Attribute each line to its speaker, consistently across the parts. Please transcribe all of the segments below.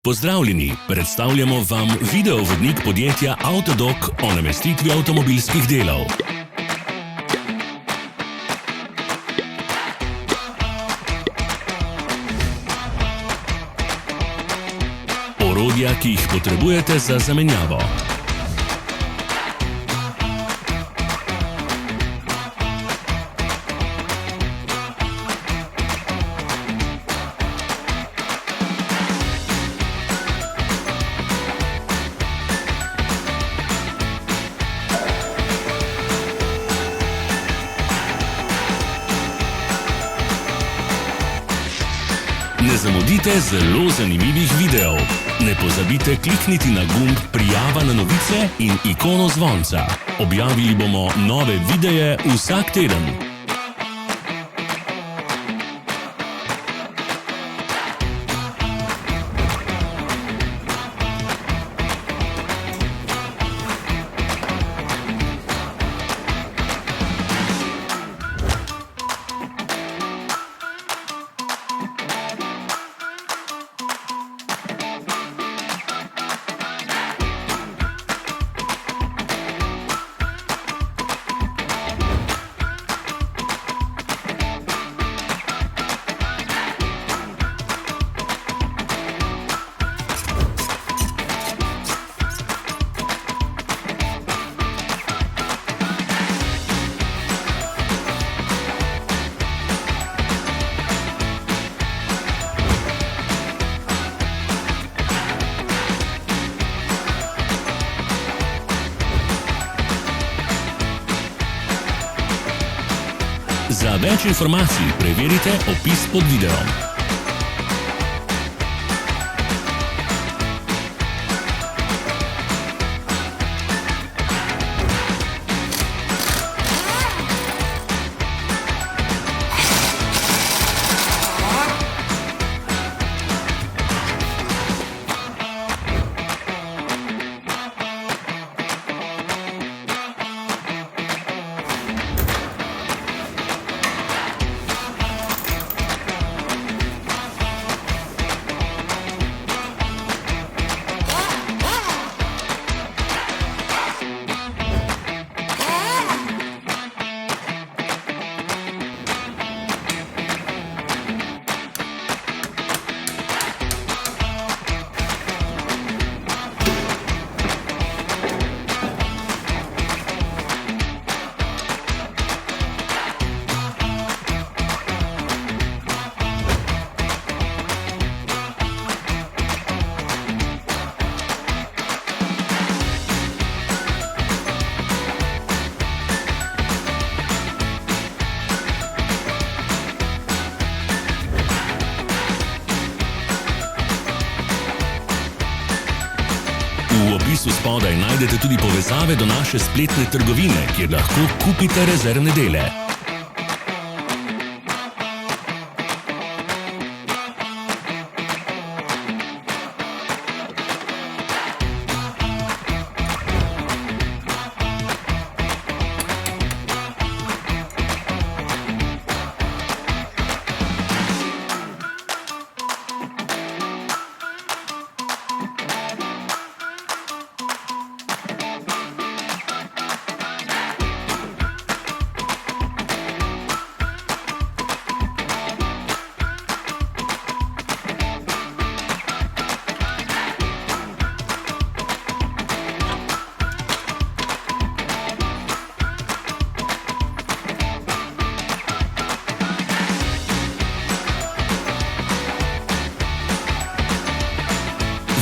Speaker 1: Pozdravljeni, predstavljamo vam videovodnik podjetja Avtodok o namestitvi avtomobilskih delov. Orodja, ki jih potrebujete za zamenjavo. Ne zamudite zelo zanimivih videov. Ne pozabite klikniti na gumb Prijava na novice in ikono zvonca. Objavili bomo nove videe vsak teden. Za več informacij preverite opis pod videom. V opisu spodaj najdete tudi povezave do naše spletne trgovine, kjer lahko kupite rezervne dele.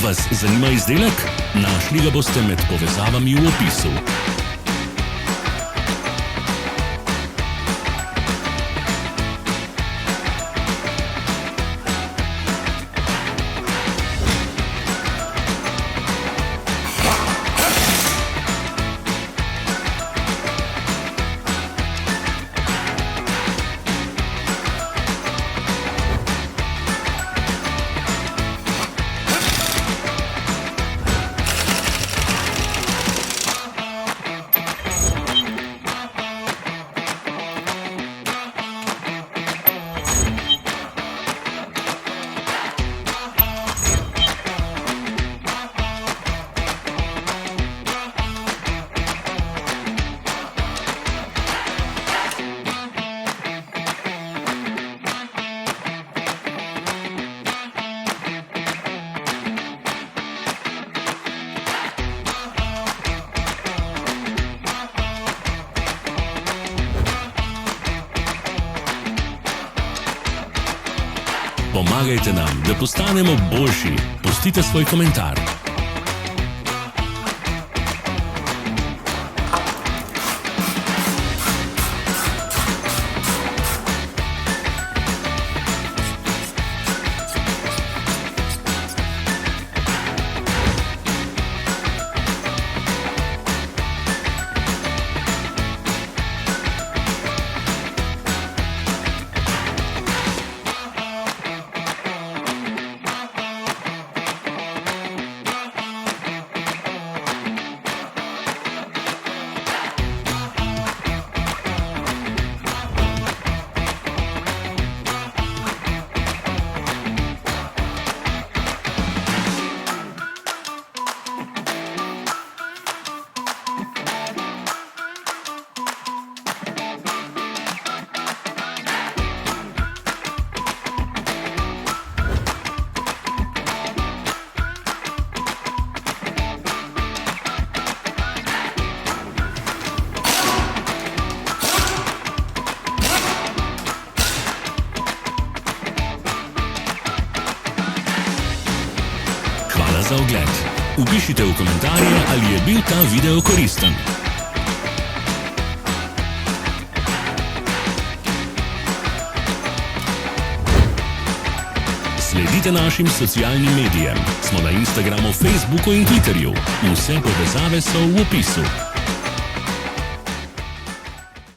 Speaker 1: Vas zanima izdelek? Našli ga boste med povezavami v opisu. Pomagajte nam, da postanemo boljši. Pustite svoj komentar. Hvala za ogled. Vpišite v komentarje, ali je bil ta video koristen. Sledite našim socialnim medijem. Smo na Instagramu, Facebooku in Twitterju. Vse povezave so v opisu.